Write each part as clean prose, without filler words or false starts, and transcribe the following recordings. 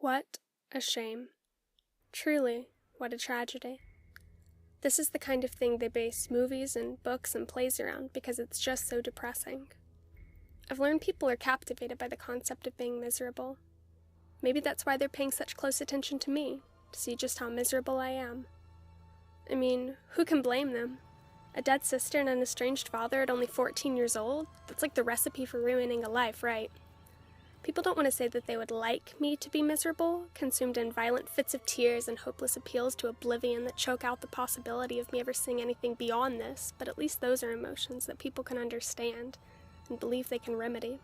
What a shame. Truly, what a tragedy. This is the kind of thing they base movies and books and plays around because it's just so depressing. I've learned people are captivated by the concept of being miserable. Maybe that's why they're paying such close attention to me, to see just how miserable I am. I mean, who can blame them? A dead sister and an estranged father at only 14 years old? That's like the recipe for ruining a life, right? People don't want to say that they would like me to be miserable, consumed in violent fits of tears and hopeless appeals to oblivion that choke out the possibility of me ever seeing anything beyond this, but at least those are emotions that people can understand and believe they can remedy.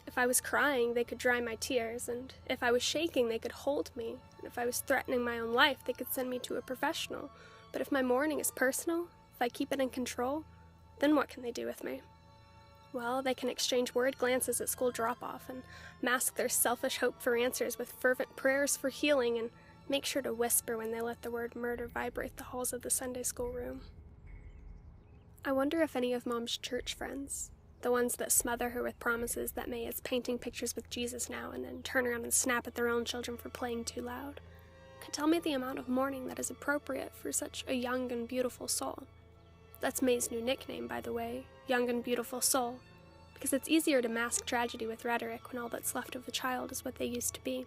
If I was crying, they could dry my tears, and if I was shaking, they could hold me, and if I was threatening my own life, they could send me to a professional. But if my mourning is personal, if I keep it in control, then what can they do with me? Well, they can exchange worried glances at school drop-off and mask their selfish hope for answers with fervent prayers for healing and make sure to whisper when they let the word murder vibrate the halls of the Sunday school room. I wonder if any of Mom's church friends, the ones that smother her with promises that May is painting pictures with Jesus now and then turn around and snap at their own children for playing too loud, could tell me the amount of mourning that is appropriate for such a young and beautiful soul. That's May's new nickname, by the way, Young and Beautiful Soul, because it's easier to mask tragedy with rhetoric when all that's left of the child is what they used to be.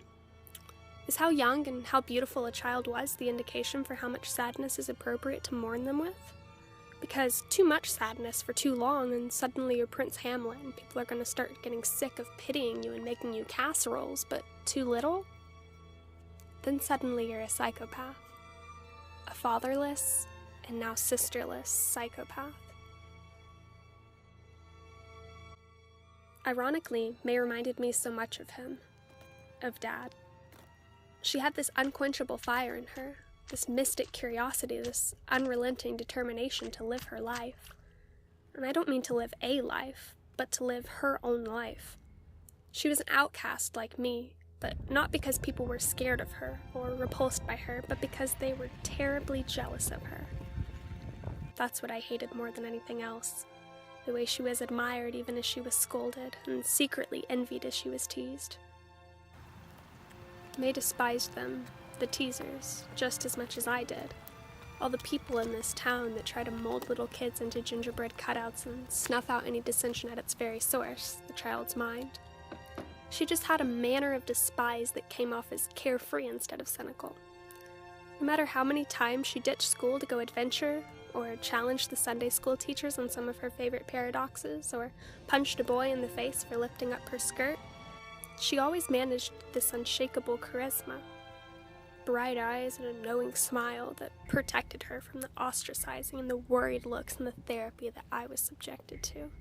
Is how young and how beautiful a child was the indication for how much sadness is appropriate to mourn them with? Because too much sadness for too long and suddenly you're Prince Hamlet and people are going to start getting sick of pitying you and making you casseroles, but too little? Then suddenly you're a psychopath. A fatherless and now sisterless psychopath. Ironically, May reminded me so much of him, of Dad. She had this unquenchable fire in her, this mystic curiosity, this unrelenting determination to live her life. And I don't mean to live a life, but to live her own life. She was an outcast like me, but not because people were scared of her or repulsed by her, but because they were terribly jealous of her. That's what I hated more than anything else. The way she was admired even as she was scolded, and secretly envied as she was teased. May despised them, the teasers, just as much as I did. All the people in this town that try to mold little kids into gingerbread cutouts and snuff out any dissension at its very source, the child's mind. She just had a manner of despise that came off as carefree instead of cynical. No matter how many times she ditched school to go adventure, or challenged the Sunday school teachers on some of her favorite paradoxes, or punched a boy in the face for lifting up her skirt, she always managed this unshakable charisma. Bright eyes and a knowing smile that protected her from the ostracizing and the worried looks and the therapy that I was subjected to.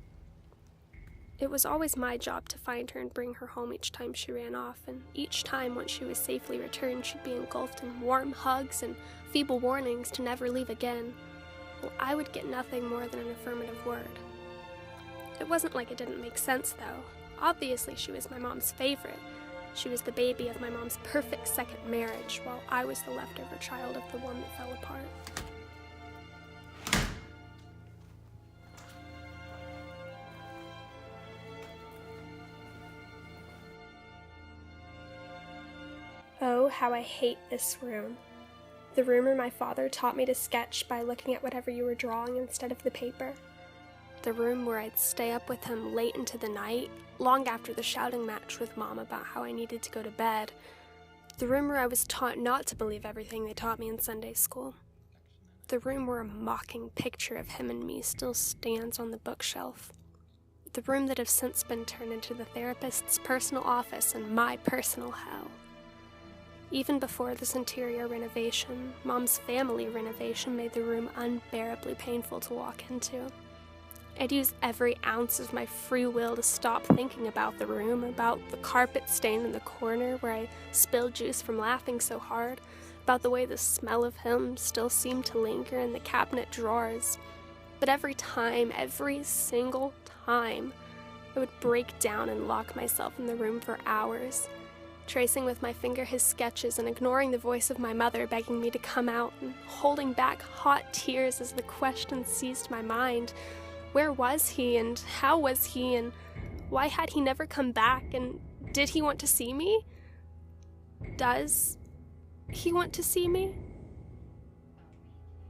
It was always my job to find her and bring her home each time she ran off, and each time once she was safely returned, she'd be engulfed in warm hugs and feeble warnings to never leave again. Well, I would get nothing more than an affirmative word. It wasn't like it didn't make sense, though. Obviously, she was my mom's favorite. She was the baby of my mom's perfect second marriage, while I was the leftover child of the one that fell apart. Oh, how I hate this room. The room where my father taught me to sketch by looking at whatever you were drawing instead of the paper. The room where I'd stay up with him late into the night, long after the shouting match with Mom about how I needed to go to bed. The room where I was taught not to believe everything they taught me in Sunday school. The room where a mocking picture of him and me still stands on the bookshelf. The room that has since been turned into the therapist's personal office and my personal hell. Even before this interior renovation, Mom's family renovation made the room unbearably painful to walk into. I'd use every ounce of my free will to stop thinking about the room, about the carpet stain in the corner where I spilled juice from laughing so hard, about the way the smell of him still seemed to linger in the cabinet drawers. But every time, every single time, I would break down and lock myself in the room for hours, tracing with my finger his sketches and ignoring the voice of my mother begging me to come out and holding back hot tears as the question seized my mind. Where was he, and how was he, and why had he never come back, and did he want to see me? Does he want to see me?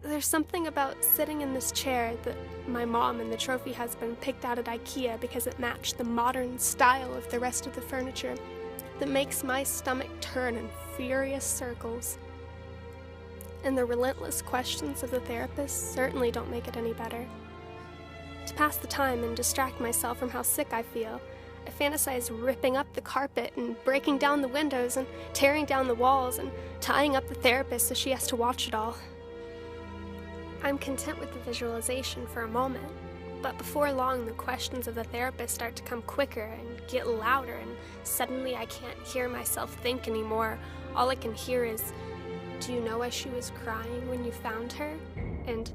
There's something about sitting in this chair that my mom and the trophy husband picked out at IKEA because it matched the modern style of the rest of the furniture that makes my stomach turn in furious circles. And the relentless questions of the therapist certainly don't make it any better. To pass the time and distract myself from how sick I feel, I fantasize ripping up the carpet and breaking down the windows and tearing down the walls and tying up the therapist so she has to watch it all. I'm content with the visualization for a moment, but before long the questions of the therapist start to come quicker and get louder, and suddenly I can't hear myself think anymore. All I can hear is, "Do you know why she was crying when you found her?" And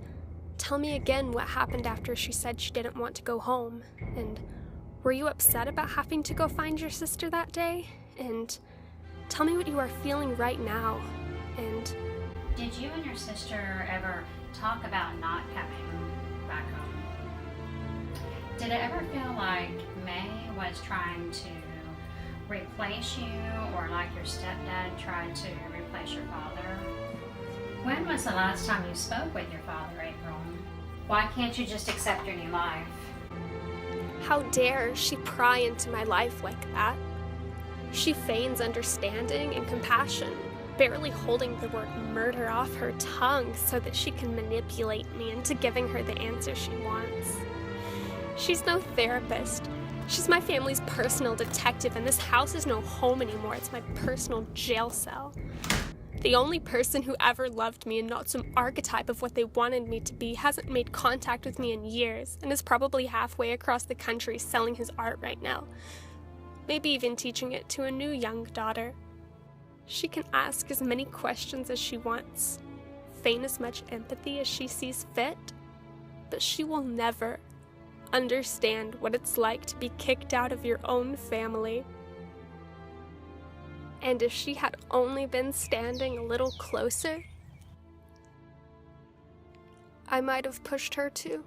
"Tell me again what happened after she said she didn't want to go home." And "Were you upset about having to go find your sister that day?" And "Tell me what you are feeling right now." And did you and your sister ever talk about not coming back home? Did it ever feel like May was trying to replace you, or like your stepdad tried to replace your father? When was the last time you spoke with your father, April? Why can't you just accept your new life? how dare she pry into my life like that? She feigns understanding and compassion, barely holding the word murder off her tongue so that she can manipulate me into giving her the answer she wants. She's no therapist. She's my family's personal detective, and this house is no home anymore. It's my personal jail cell. The only person who ever loved me and not some archetype of what they wanted me to be hasn't made contact with me in years and is probably halfway across the country selling his art right now. Maybe even teaching it to a new young daughter. She can ask as many questions as she wants, feign as much empathy as she sees fit, but she will never understand what it's like to be kicked out of your own family. And if she had only been standing a little closer, I might have pushed her too.